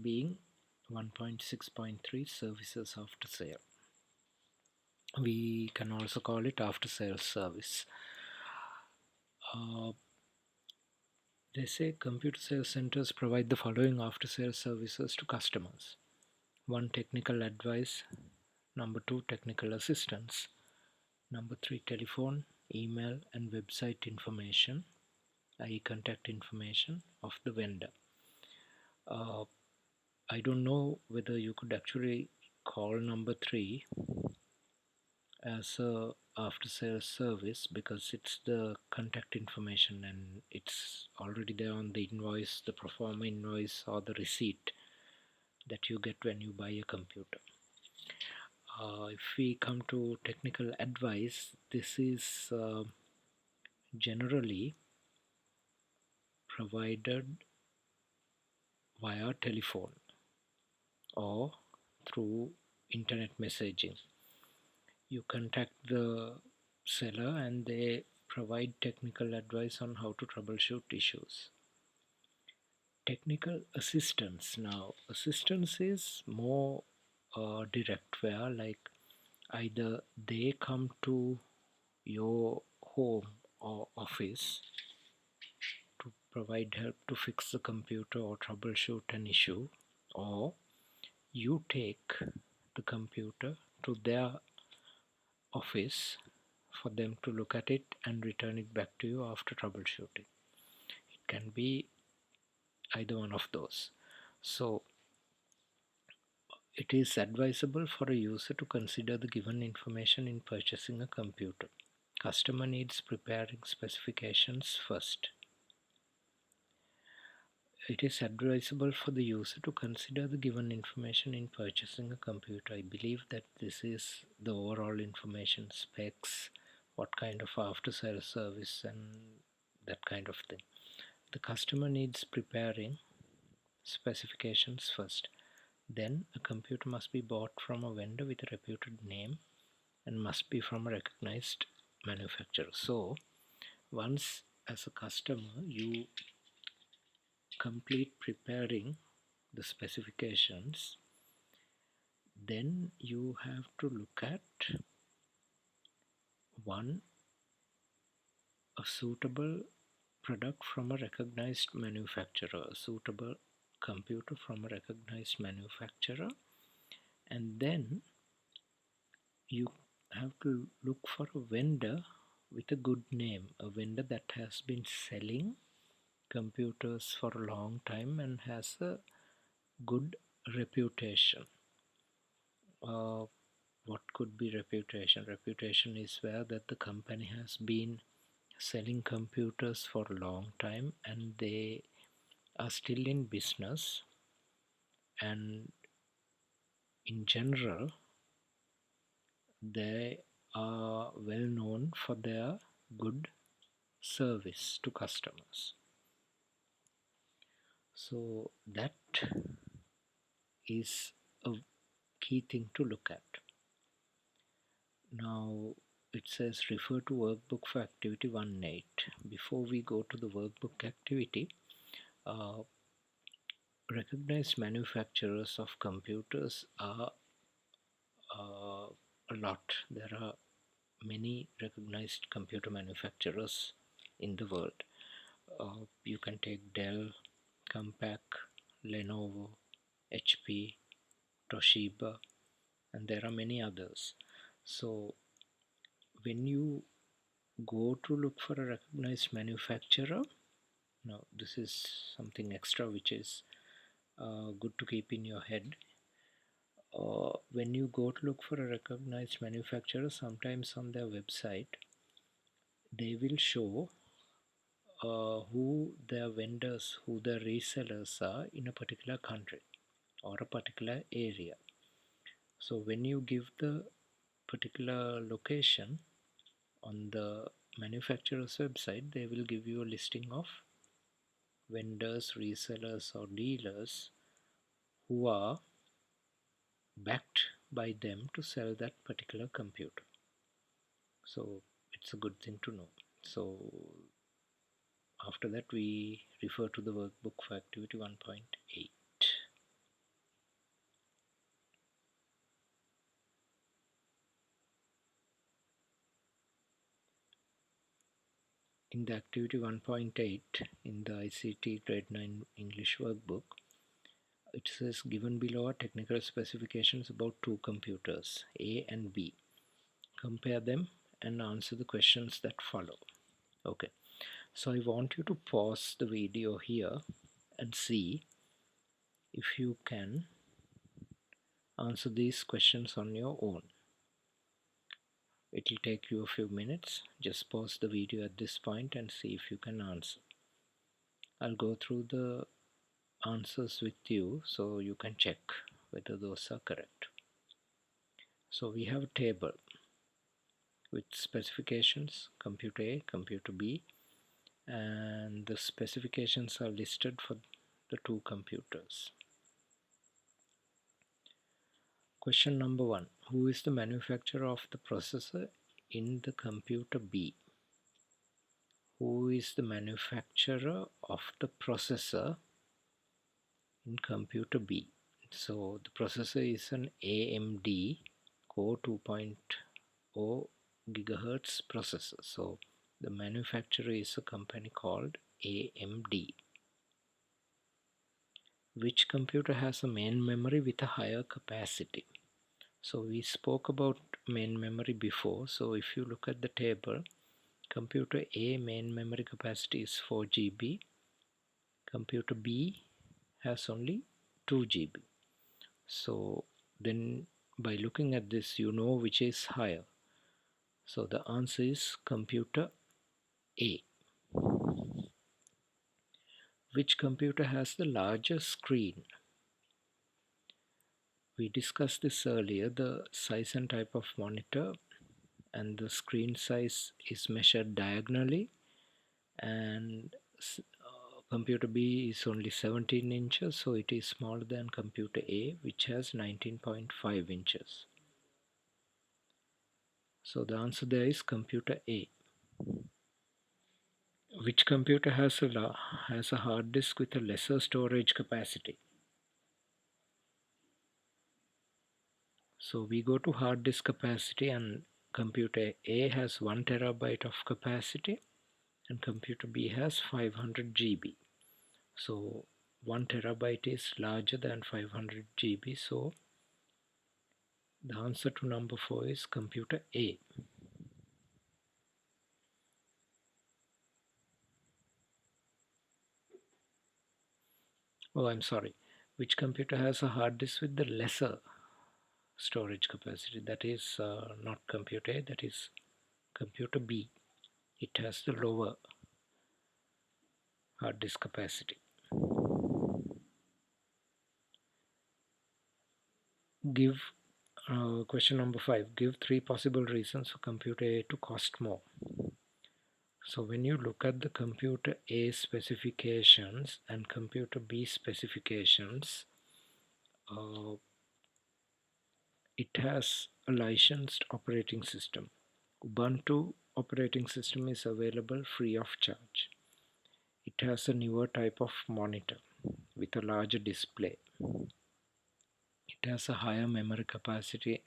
being 1.6.3 services after sale. We can also call it after sales service. They say computer sales centers provide the following after sales services to customers: 1. Technical advice. Number 2. Technical assistance. Number 3. Telephone, email and website information, i.e. contact information of the vendor. I don't know whether you could actually call number 3 as a after sales service, because it's the contact information and it's already there on the invoice, the pro forma invoice or the receipt that you get when you buy a computer. If we come to technical advice, this is generally provided via telephone or through internet messaging. You contact the seller and they provide technical advice on how to troubleshoot issues. Technical assistance. Now, assistance is more direct, where like either they come to your home or office to provide help to fix the computer or troubleshoot an issue, or you take the computer to their office for them to look at it and return it back to you after troubleshooting. It can be either one of those. So it is advisable for a user to consider the given information in purchasing a computer. Customer needs preparing specifications first. It is advisable for the user to consider the given information in purchasing a computer. I believe that this is the overall information, specs, what kind of after sales service and that kind of thing. The customer needs preparing specifications first. Then a computer must be bought from a vendor with a reputed name and must be from a recognized manufacturer. So once as a customer you complete preparing the specifications, then you have to look at one, a suitable product from a recognized manufacturer, a suitable computer from a recognized manufacturer, and then you have to look for a vendor with a good name, a vendor that has been selling computers for a long time and has a good reputation. What could be reputation? Reputation is where that the company has been selling computers for a long time and they are still in business, and in general they are well known for their good service to customers. So that is a key thing to look at. Now it says refer to workbook for activity 1.8. Before we go to the workbook activity, recognized manufacturers of computers are a lot. There are many recognized computer manufacturers in the world. You can take Dell, Compaq, Lenovo, HP, Toshiba, and there are many others. So when you go to look for a recognized manufacturer, now this is something extra which is good to keep in your head. When you go to look for a recognized manufacturer, sometimes on their website they will show who their vendors, who their resellers are in a particular country or a particular area. So when you give the particular location on the manufacturer's website, they will give you a listing of vendors, resellers or dealers who are backed by them to sell that particular computer. So it's a good thing to know. So after that we refer to the workbook for activity 1.8. in the activity 1.8 in the ICT grade 9 English workbook, it says given below are technical specifications about two computers, A and B. Compare them and answer the questions that follow. Okay, so I want you to pause the video here and see if you can answer these questions on your own. It will take you a few minutes. Just pause the video at this point and see if you can answer. I'll go through the answers with you so you can check whether those are correct. So we have a table with specifications, computer A, computer B, and the specifications are listed for the two computers. Question number 1. Who is the manufacturer of the processor in the computer B? Who is the manufacturer of the processor in computer B? So the processor is an AMD Core 2.0 gigahertz processor. So the manufacturer is a company called AMD. Which computer has a main memory with a higher capacity? So we spoke about main memory before. So if you look at the table, computer A main memory capacity is 4 GB. Computer B has only 2 GB. So then by looking at this, you know which is higher. So the answer is computer A. Which computer has the larger screen? We discussed this earlier, the size and type of monitor, and the screen size is measured diagonally, and computer B is only 17 inches, so it is smaller than computer A, which has 19.5 inches. So the answer there is computer A. Which computer has a hard disk with a lesser storage capacity? So we go to hard disk capacity, and computer A has 1 terabyte of capacity and computer B has 500 GB. So 1 terabyte is larger than 500 GB, so the answer to number 4 is computer A. Oh, I'm sorry. Which computer has a hard disk with the lesser storage capacity? That is not computer A, that is computer B. It has the lower hard disk capacity. Give question number 5. Give 3 possible reasons for computer A to cost more. So when you look at the computer A specifications and computer B specifications, it has a licensed operating system. Ubuntu operating system is available free of charge. It has a newer type of monitor with a larger display. It has a higher memory capacity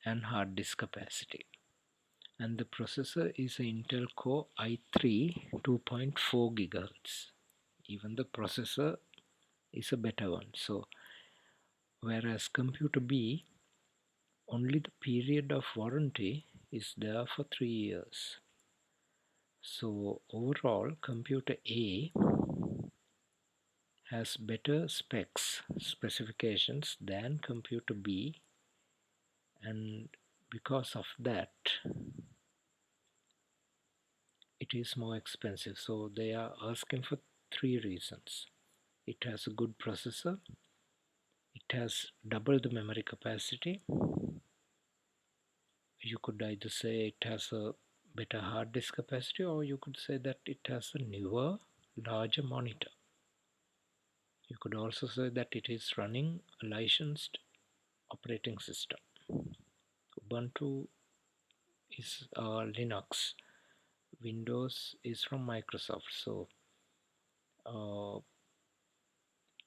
and hard disk capacity. And the processor is an Intel Core i3 2.4 GHz. Even the processor is a better one. So whereas computer B, only the period of warranty is there for 3 years. So overall, computer A has better specifications than computer B, and because of that it is more expensive. So they are asking for 3 reasons. It has a good processor, it has double the memory capacity, you could either say it has a better hard disk capacity, or you could say that it has a newer larger monitor. You could also say that it is running a licensed operating system. Ubuntu is Linux, Windows is from Microsoft, so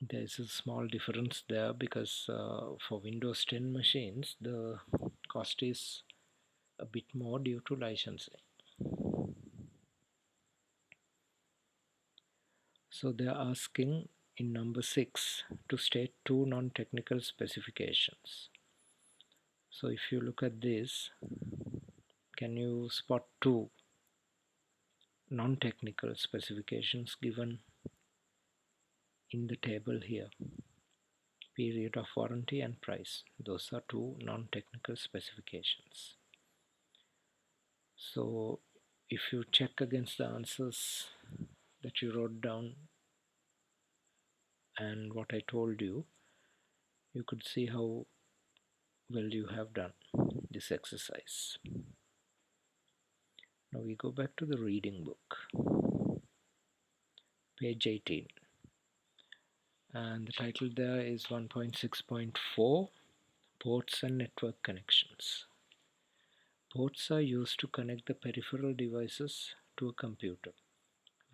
there is a small difference there, because for Windows 10 machines the cost is a bit more due to licensing. So they are asking in number 6 to state two non-technical specifications. So if you look at this, can you spot two non-technical specifications given in the table here? Period of warranty and price. Those are two non-technical specifications. So if you check against the answers that you wrote down and what I told you, you could see how well you have done this exercise. Now we go back to the reading book, page 18, and the title there is 1.6.4, Ports and Network Connections. Ports are used to connect the peripheral devices to a computer.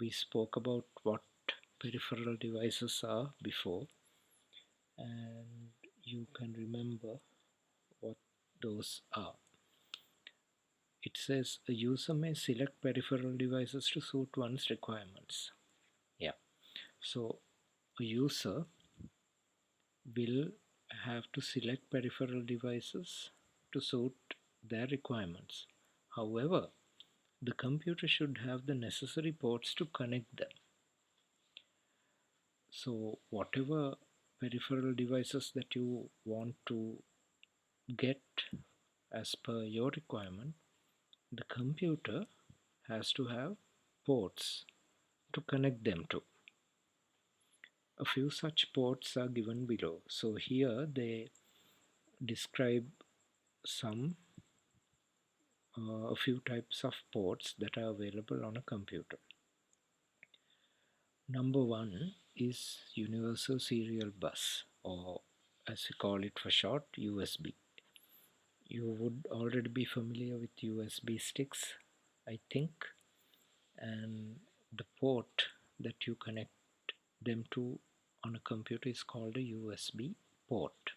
We spoke about what peripheral devices are before, and you can remember what those are. It says a user may select peripheral devices to suit one's requirements. Yeah, so a user will have to select peripheral devices to suit their requirements. However, the computer should have the necessary ports to connect them. So whatever peripheral devices that you want to get as per your requirement, the computer has to have ports to connect them to. A few such ports are given below. So here they describe some a few types of ports that are available on a computer. Number one is Universal Serial Bus, or as we call it for short, USB. You would already be familiar with USB sticks, I think, and the port that you connect them to on a computer is called a USB port.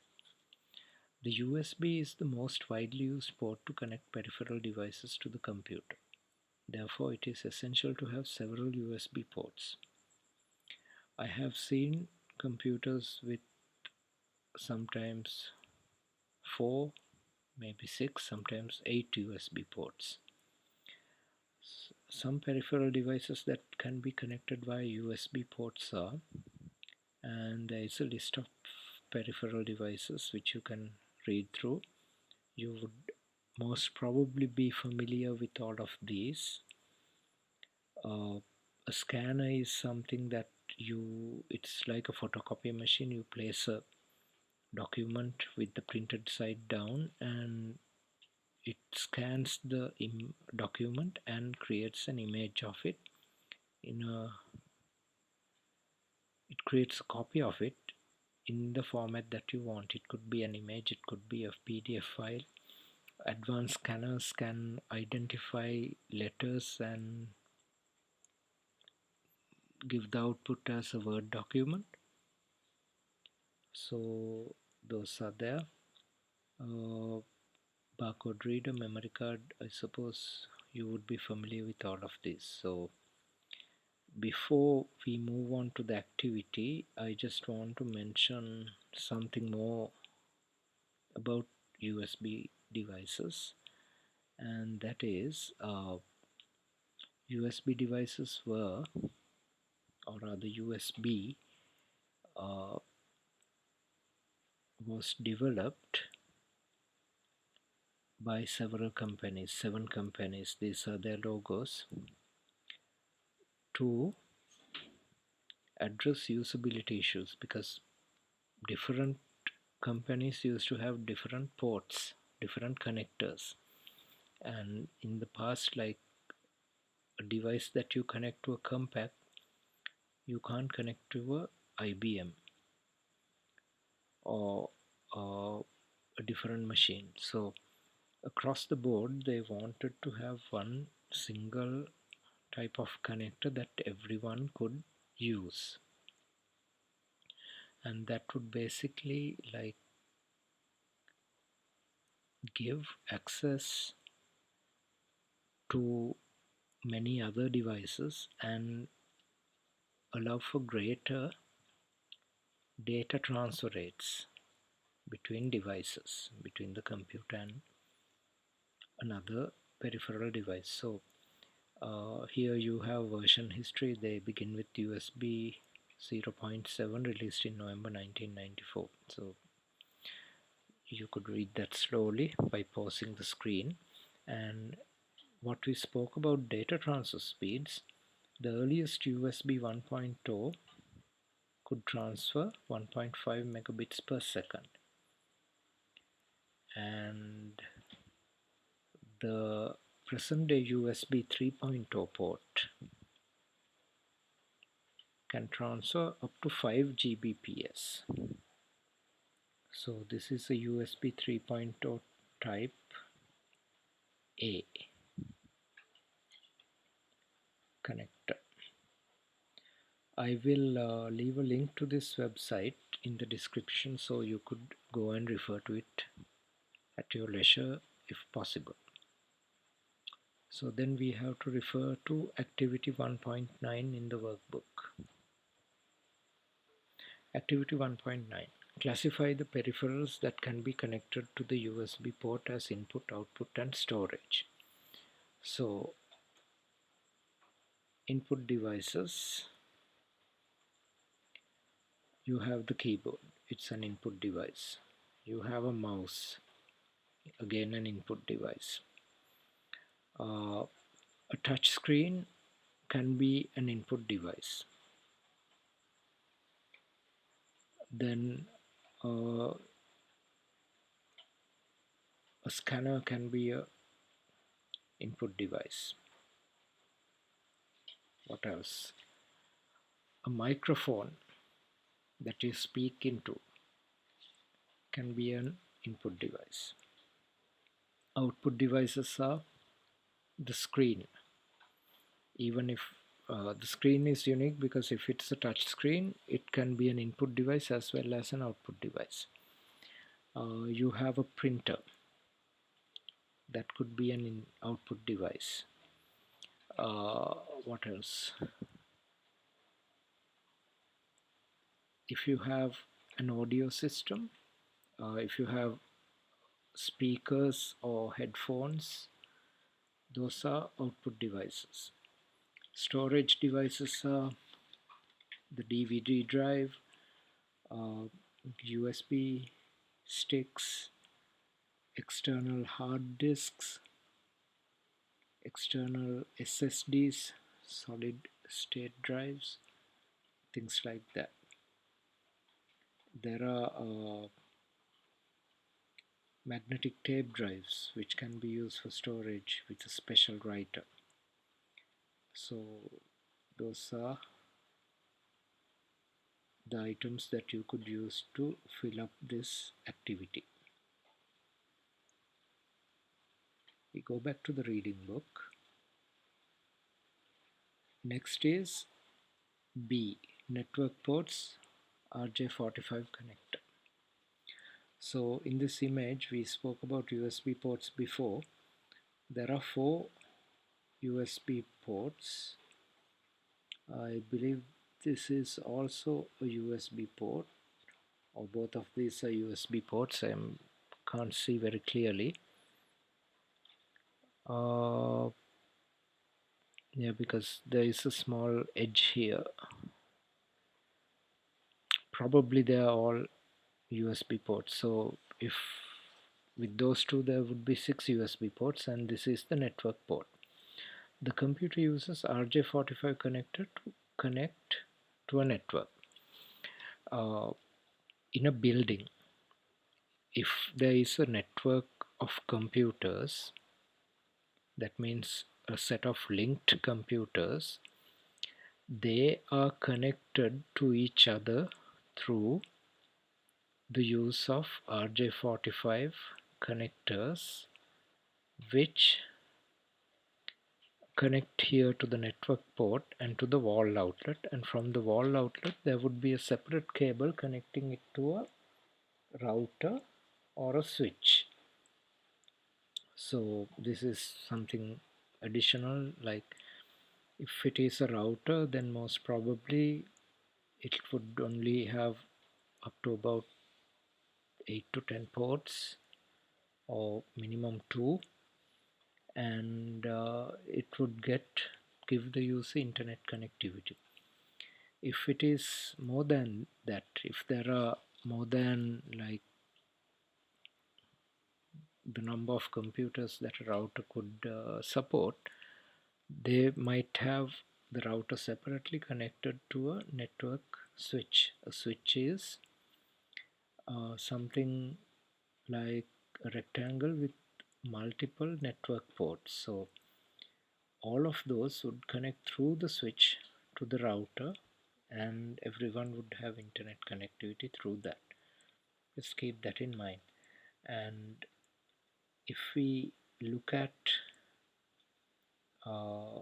The USB is the most widely used port to connect peripheral devices to the computer. Therefore, it is essential to have several USB ports. I have seen computers with sometimes 4, maybe 6, sometimes 8 USB ports. Some peripheral devices that can be connected via USB ports are, and there is a list of peripheral devices which you can read through. You would most probably be familiar with all of these. A scanner is something that it's like a photocopy machine. You place a document with the printed side down and it scans the document and creates an image of it it creates a copy of it in the format that you want. It could be an image, it could be a PDF file. Advanced scanners can identify letters and give the output as a Word document. So those are there. Barcode reader, memory card, I suppose you would be familiar with all of this. So before we move on to the activity, I just want to mention something more about USB devices, and that is USB devices were, or rather USB was developed by several companies, 7 companies, these are their logos, to address usability issues, because different companies used to have different ports, different connectors, and in the past, like a device that you connect to a compact, you can't connect to a IBM or a different machine. So across the board they wanted to have one single type of connector that everyone could use, and that would basically like give access to many other devices and allow for greater data transfer rates between devices, between the computer and another peripheral device. So here you have version history. They begin with USB 0.7 released in November 1994. So you could read that slowly by pausing the screen. And what we spoke about data transfer speeds, the earliest USB 1.0 could transfer 1.5 megabits per second, and the present day USB 3.0 port can transfer up to 5 Gbps. So this is a USB 3.0 type A connector. I will leave a link to this website in the description so you could go and refer to it at your leisure if possible. So then we have to refer to activity 1.9 in the workbook. Activity 1.9. Classify the peripherals that can be connected to the USB port as input, output and storage. So input devices, you have the keyboard, it's an input device. You have a mouse, again an input device. A touch screen can be an input device. Then a scanner can be a input device. What else? A microphone that you speak into can be an input device. Output devices are the screen. Even if the screen is unique, because if it's a touch screen, it can be an input device as well as an output device. You have a printer, that could be an output device. What else? If you have an audio system, if you have speakers or headphones, those are output devices. Storage devices are the DVD drive, USB sticks, external hard disks, external SSDs, solid state drives, things like that. There are magnetic tape drives which can be used for storage with a special writer. So those are the items that you could use to fill up this activity. We go back to the reading book. Next is B, network ports, RJ45 connector. So in this image we spoke about USB ports before. There are 4 USB ports. I believe this is also a USB port, or both of these are USB ports. I can't see very clearly. Yeah, because there is a small edge here. Probably they are all USB ports. So if with those two there would be 6 USB ports, and this is the network port. The computer uses RJ45 connector to connect to a network. In a building, if there is a network of computers, that means a set of linked computers, they are connected to each other through the use of RJ45 connectors, which connect here to the network port and to the wall outlet, and from the wall outlet there would be a separate cable connecting it to a router or a switch. So this is something additional, like If it is a router, then most probably it would only have up to about 8 to 10 ports, or minimum 2, and it would give the user internet connectivity. If it is more than that, if there are more than like the number of computers that a router could support, they might have the router separately connected to a network switch. A switch is something like a rectangle with multiple network ports. So all of those would connect through the switch to the router, and everyone would have internet connectivity through that. Just keep that in mind. And if we look at uh,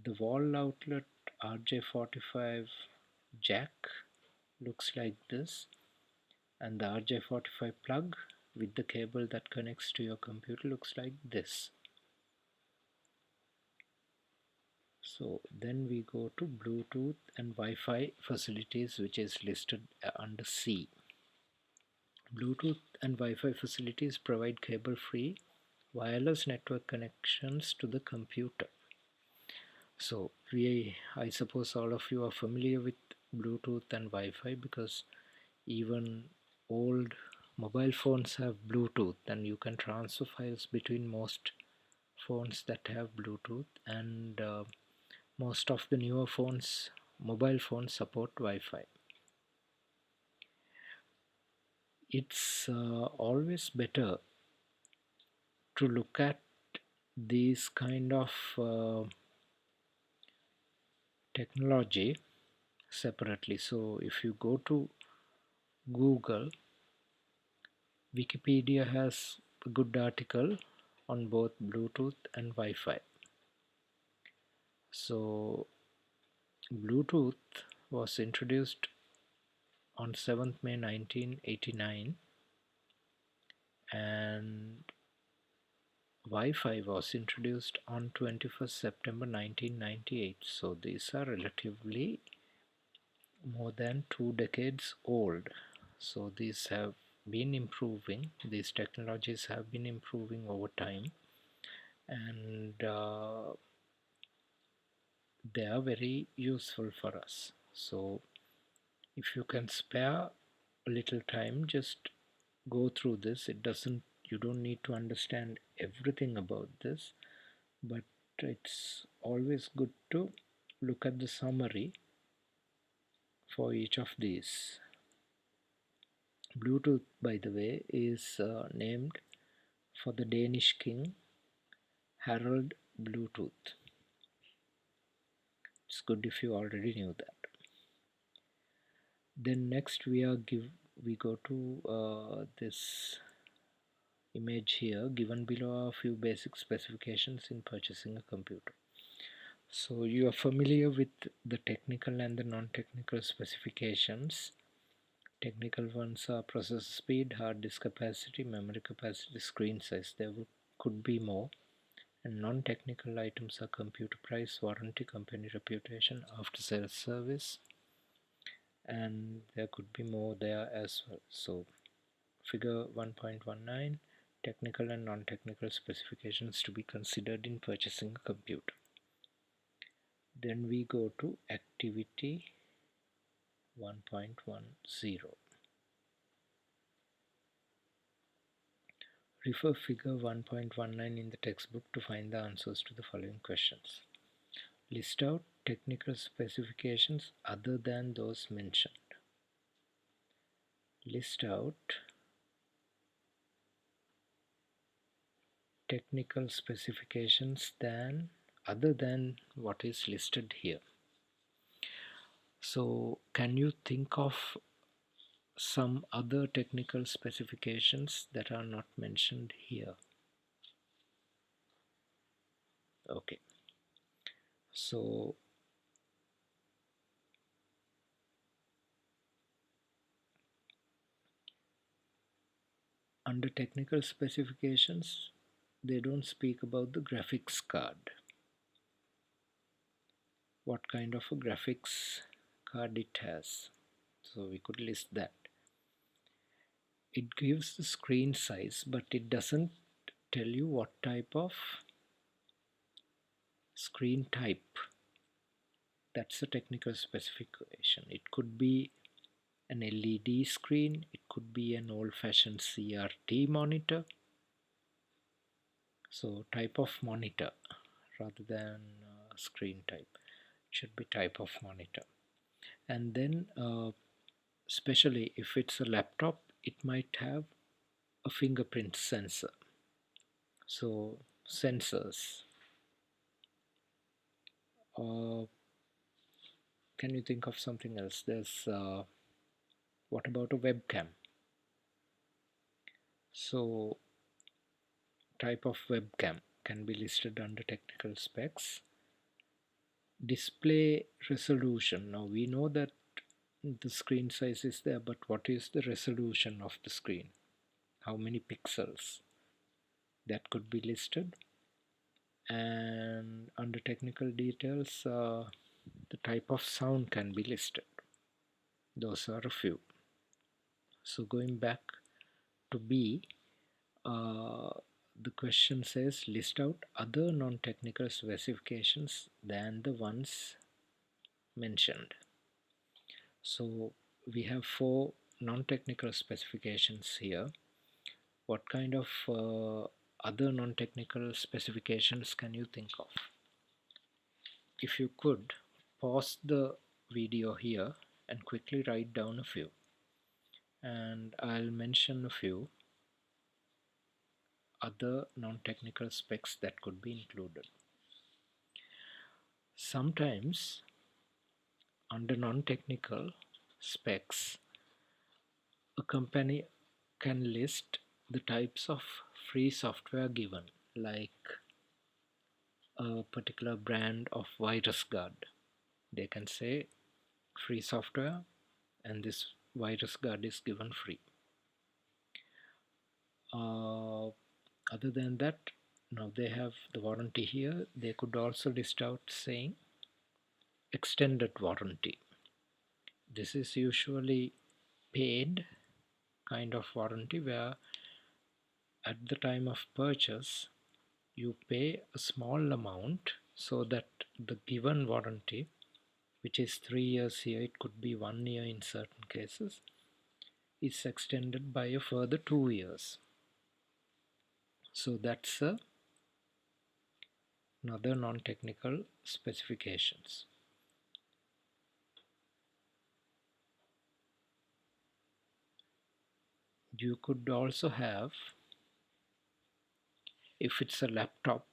the wall outlet RJ45 jack, looks like this, and the RJ45 plug with the cable that connects to your computer looks like this. So then we go to Bluetooth and Wi-Fi facilities, which is listed under C. Bluetooth and Wi-Fi facilities provide cable-free wireless network connections to the computer. So I suppose all of you are familiar with Bluetooth and Wi-Fi, because even old mobile phones have Bluetooth, and you can transfer files between most phones that have Bluetooth, and most of the newer mobile phones support Wi-Fi. It's always better to look at these kind of technology separately. So if you go to Google, Wikipedia has a good article on both Bluetooth and Wi-Fi. So Bluetooth was introduced on 7th May 1989, and Wi-Fi was introduced on 21st September 1998. So these are relatively more than 2 decades old. So these have been improving, these technologies have been improving over time, and they are very useful for us. So if you can spare a little time, just go through this. You don't need to understand everything about this, but it's always good to look at the summary for each of these. Bluetooth, by the way, is named for the Danish king Harald Bluetooth. It's good if you already knew that. Then next we go to this image here. Given below are a few basic specifications in purchasing a computer. So you are familiar with the technical and the non-technical specifications. Technical ones are processor speed, hard disk capacity, memory capacity, screen size. Could be more. And non-technical items are computer price, warranty, company reputation, after-sales service, and there could be more there as well. So figure 1.19, technical and non-technical specifications to be considered in purchasing a computer. Then we go to activity 1.10. Refer figure 1.19 in the textbook to find the answers to the following questions. List out technical specifications other than those mentioned. List out technical specifications other than what is listed here. So can you think of some other technical specifications that are not mentioned here? Okay, so under technical specifications, they don't speak about the graphics card. what kind of a graphics card it has. So we could list that. It gives the screen size, but it doesn't tell you what type of screen type. That's a technical specification. It could be an LED screen, it could be an old-fashioned CRT monitor. So type of monitor rather than screen type. It should be type of monitor. And then especially if it's a laptop, it might have a fingerprint sensor. So sensors. Uh, can you think of something else? There's what about a webcam? So type of webcam can be listed under technical specs. Display resolution. Now we know that the screen size is there, but what is the resolution of the screen? How many pixels? That could be listed. And under technical details, the type of sound can be listed. Those are a few. So going back to B, the question says list out other non-technical specifications than the ones mentioned. So we have 4 non-technical specifications here. What kind of other non-technical specifications can you think of? If you could pause the video here and quickly write down a few, and I'll mention a few other non-technical specs that could be included. Sometimes under non-technical specs, a company can list the types of free software given, like a particular brand of virus guard. They can say free software and this virus guard is given free. Other than that, now they have the warranty here. They could also list out saying extended warranty. This is usually paid kind of warranty where at the time of purchase you pay a small amount so that the given warranty, which is 3 years here, it could be 1 year in certain cases, is extended by a further 2 years. So that's another non-technical specifications. You could also have, if it's a laptop,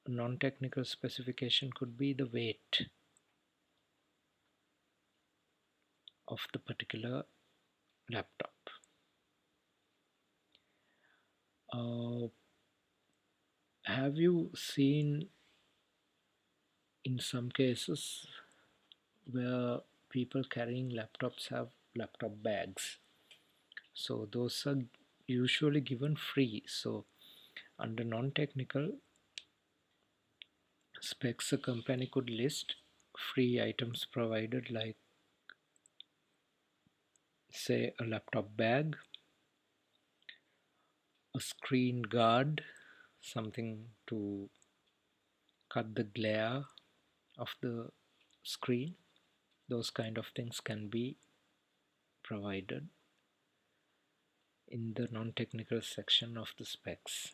a non-technical specification could be the weight of the particular laptop. Uh, have you seen in some cases where people carrying laptops have laptop bags? So those are usually given free. So under non-technical specs, a company could list free items provided, like say a laptop bag, a screen guard, something to cut the glare of the screen. Those kind of things can be provided in the non-technical section of the specs.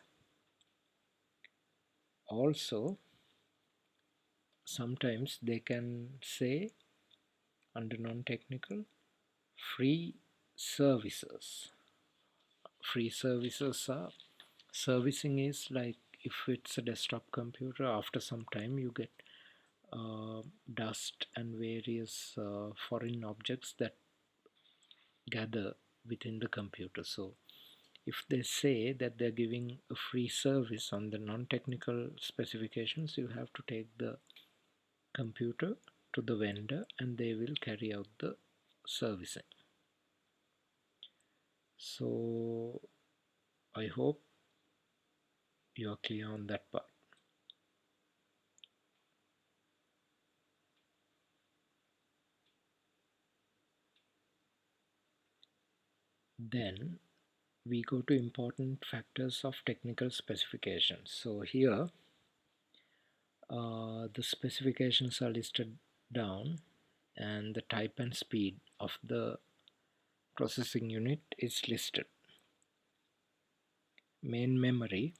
Also, sometimes they can say under non-technical free services. Free services are, servicing is like if it's a desktop computer, after some time you get dust and various foreign objects that gather within the computer. So if they say that they're giving a free service on the non-technical specifications, you have to take the computer to the vendor and they will carry out the servicing. So I hope you are clear on that part. Then we go to important factors of technical specifications. So here the specifications are listed down, and the type and speed of the processing unit is listed. Main memory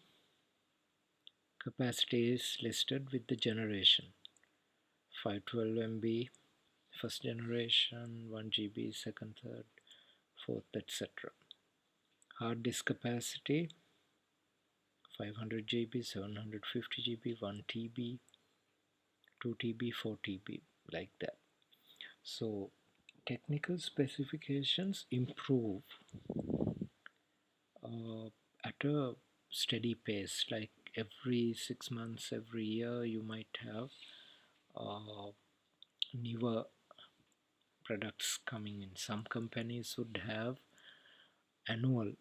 capacity is listed with the generation: 512 MB first generation, 1 GB second, third, fourth, etc. Hard disk capacity: 500 GB, 750 GB, 1 TB, 2 TB, 4 TB, like that. So technical specifications improve at a steady pace, like every 6 months, every year you might have newer products coming in. Some companies would have annual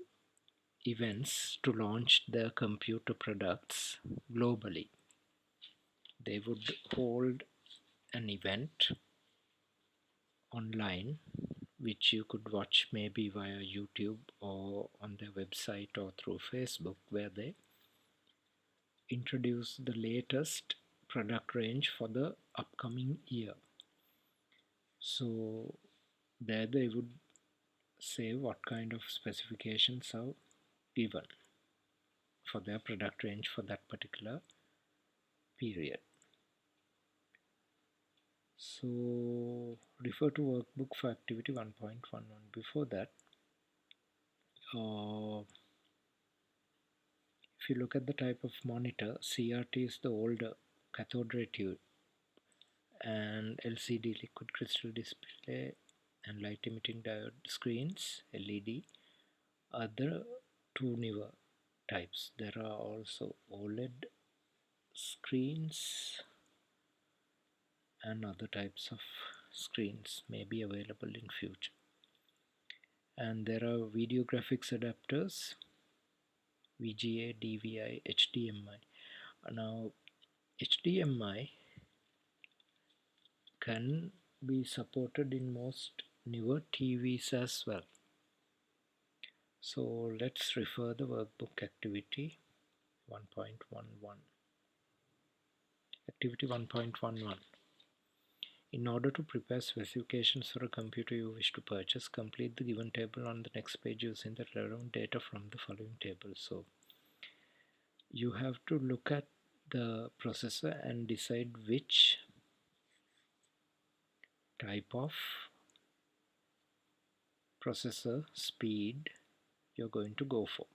events to launch their computer products globally. They would hold an event online which you could watch maybe via YouTube or on their website or through Facebook, where they introduce the latest product range for the upcoming year. So there they would say what kind of specifications are given for their product range for that particular period. So refer to workbook for activity 1.11. Before that, if you look at the type of monitor, CRT is the older cathode ray tube, and LCD, liquid crystal display, and light emitting diode screens, LED, are the two newer types. There are also OLED screens and other types of screens may be available in future. And there are video graphics adapters, VGA, DVI, HDMI. Now HDMI can be supported in most newer TVs as well. So let's refer the workbook activity 1.11. Activity 1.11. In order to prepare specifications for a computer you wish to purchase, complete the given table on the next page using the relevant data from the following table. So you have to look at the processor and decide which type of processor speed you're going to go for.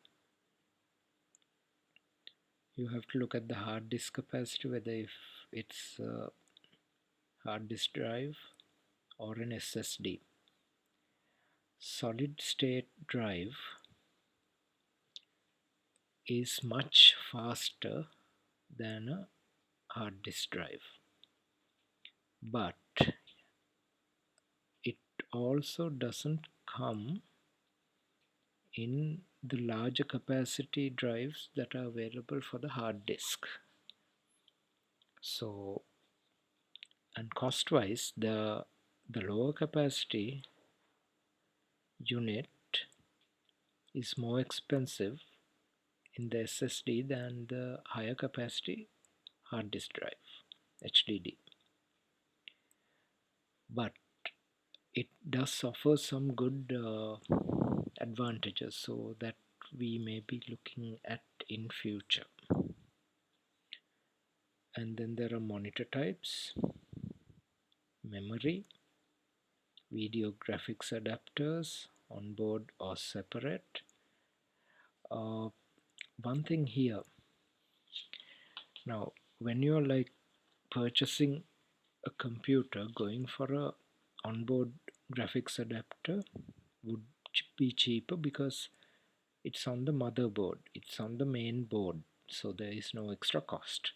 You have to look at the hard disk capacity, whether if it's a hard disk drive or an SSD. Solid state drive is much faster than a hard disk drive, but it also doesn't come in the larger capacity drives that are available for the hard disk. So, and cost wise, the lower capacity unit is more expensive in the SSD than the higher capacity hard disk drive, HDD. But it does offer some good advantages, so that we may be looking at in future. And then there are monitor types, memory, video graphics adapters, onboard or separate. One thing here, now when you're like purchasing a computer, going for a onboard graphics adapter would be cheaper because it's on the motherboard, it's on the main board, so there is no extra cost.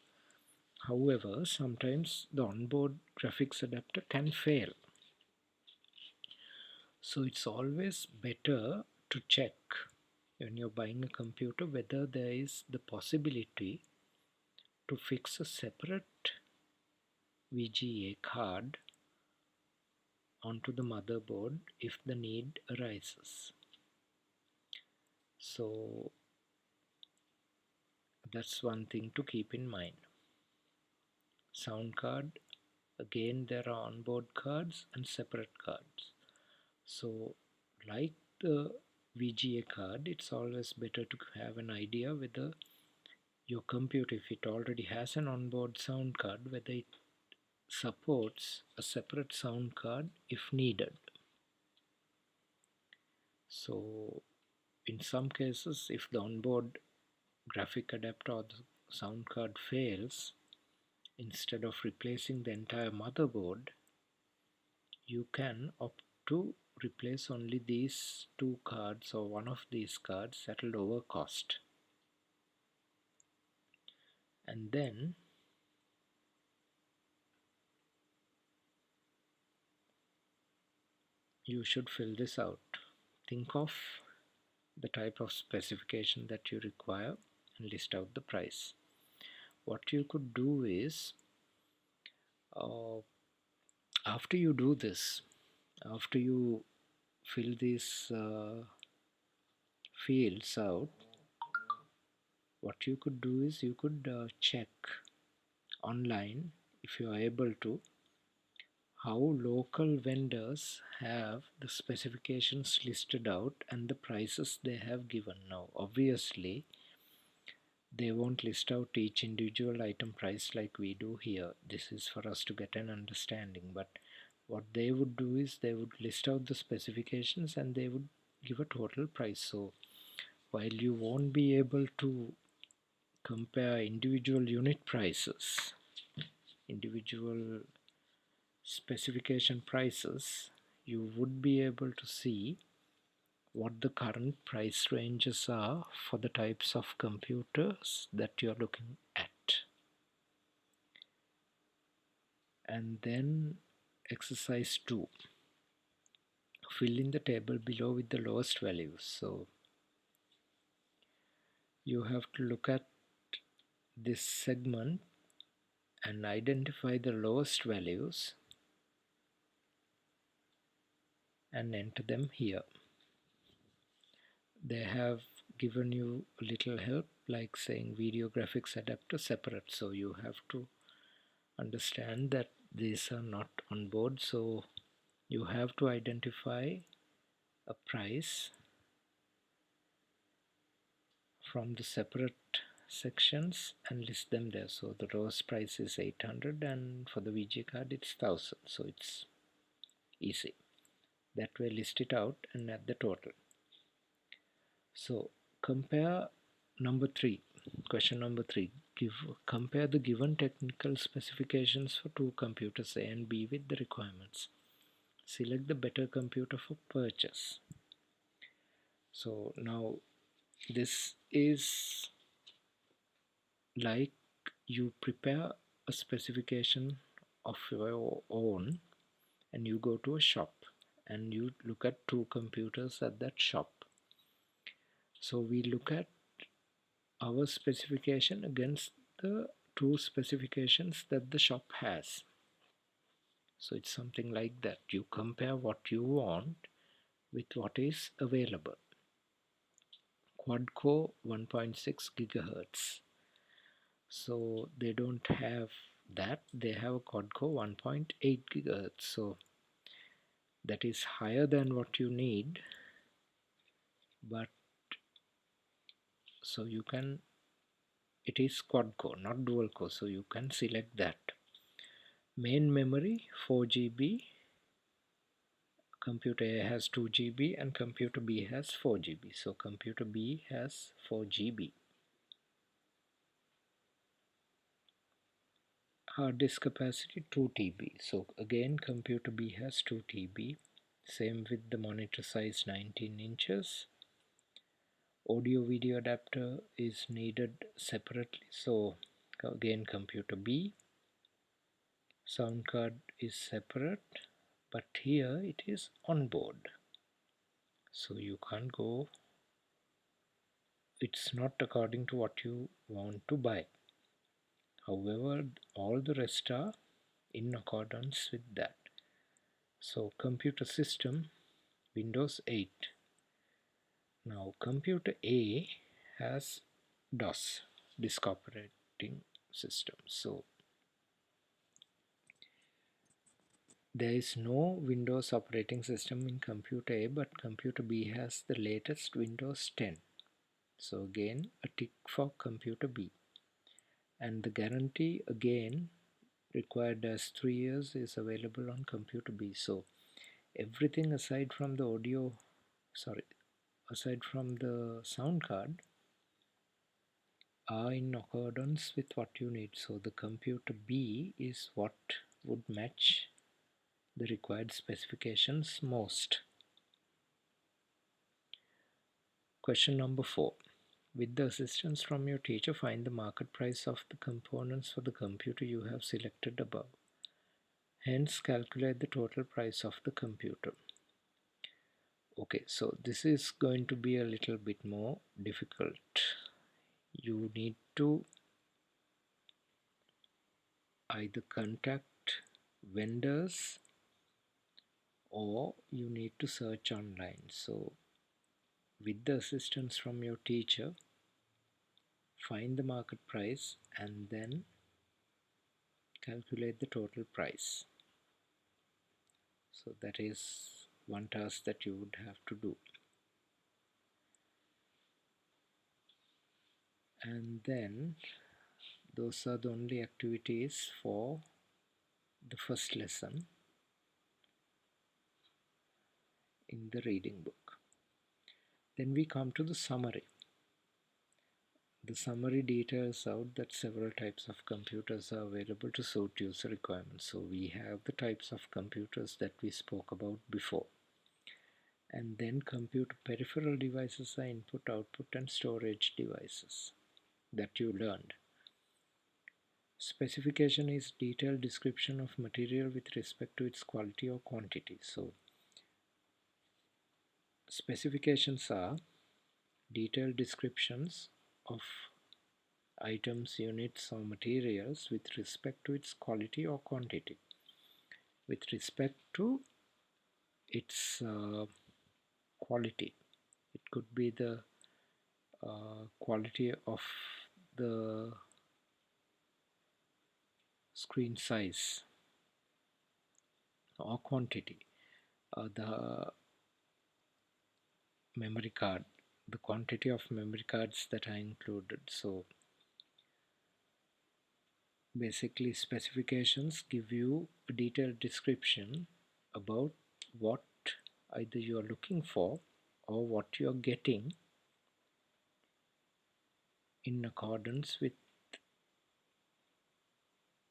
However, sometimes the onboard graphics adapter can fail, so it's always better to check when you're buying a computer whether there is the possibility to fix a separate VGA card onto the motherboard if the need arises. So that's one thing to keep in mind. Sound card, again there are onboard cards and separate cards. So like the VGA card, it's always better to have an idea whether your computer, if it already has an onboard sound card, whether it supports a separate sound card if needed. So in some cases, if the onboard graphic adapter or the sound card fails, instead of replacing the entire motherboard, you can opt to replace only these two cards or one of these cards at a lower cost. And then you should fill this out. Think of the type of specification that you require and list out the price. What you could do is, uh, after you do this, after you fill these fields out, what you could do is you could check online, if you are able to, how local vendors have the specifications listed out and the prices they have given. Now obviously they won't list out each individual item price like we do here. This is for us to get an understanding, but what they would do is they would list out the specifications and they would give a total price. So while you won't be able to compare individual unit prices, individual specification prices, you would be able to see what the current price ranges are for the types of computers that you're looking at. And then exercise 2, fill in the table below with the lowest values. So you have to look at this segment and identify the lowest values and enter them here. They have given you a little help, like saying video graphics adapter separate, so you have to understand that these are not on board, so you have to identify a price from the separate sections and list them there. So the lowest price is 800 and for the VG card it's 1000, so it's easy. That way list it out and add the total. So compare number 3, question number 3, compare the given technical specifications for two computers A and B with the requirements. Select the better computer for purchase. So now this is like you prepare a specification of your own and you go to a shop and you look at two computers at that shop. So we look at our specification against the two specifications that the shop has. So it's something like that. You compare what you want with what is available. Quad core 1.6 gigahertz. So they don't have that, they have a quad core 1.8 gigahertz. So that is higher than what you need, but so you can, it is quad core, not dual core, so you can select that. Main memory 4 GB, computer A has 2 GB and computer B has 4 GB, so computer B has 4 GB. Hard disk capacity 2 TB, so again computer B has 2 TB. Same with the monitor size 19 inches. Audio video adapter is needed separately, so again computer B. Sound card is separate, but here it is on board, so you can't go, it's not according to what you want to buy. However, all the rest are in accordance with that. So computer system Windows 8. Now computer A has DOS, disk operating system. So there is no Windows operating system in computer A, but computer B has the latest Windows 10. So again a tick for computer B. And the guarantee again required as 3 years is available on computer B. So everything aside from the aside from the sound card are in accordance with what you need. So the computer B is what would match the required specifications most. Question number 4. With the assistance from your teacher, find the market price of the components for the computer you have selected above. Hence, calculate the total price of the computer. Okay, so this is going to be a little bit more difficult. You need to either contact vendors or you need to search online. So with the assistance from your teacher, find the market price and then calculate the total price. So that is one task that you would have to do. And then those are the only activities for the first lesson in the reading book. Then we come to the summary. The summary details out that several types of computers are available to suit user requirements. So we have the types of computers that we spoke about before. And then computer peripheral devices are input, output and storage devices that you learned. Specification is detailed description of material with respect to its quality or quantity. So specifications are detailed descriptions of items, units or materials with respect to its quality or quantity. With respect to its quality, it could be the quality of the screen size, or quantity, the memory card, the quantity of memory cards that are included. So basically specifications give you a detailed description about what either you are looking for or what you are getting in accordance with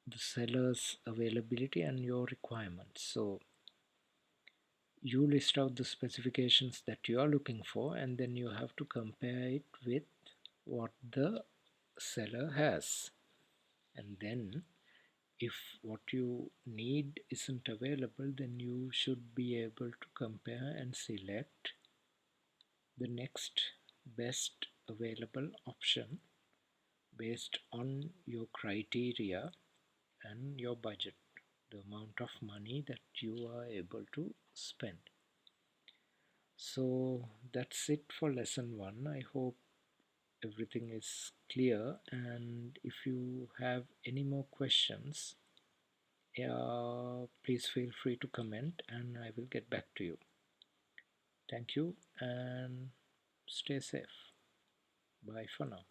the seller's availability and your requirements. So you list out the specifications that you are looking for and then you have to compare it with what the seller has. And then if what you need isn't available, then you should be able to compare and select the next best available option based on your criteria and your budget, the amount of money that you are able to spend. So that's it for lesson 1. I hope everything is clear, and if you have any more questions, please feel free to comment and I will get back to you. Thank you and stay safe. Bye for now.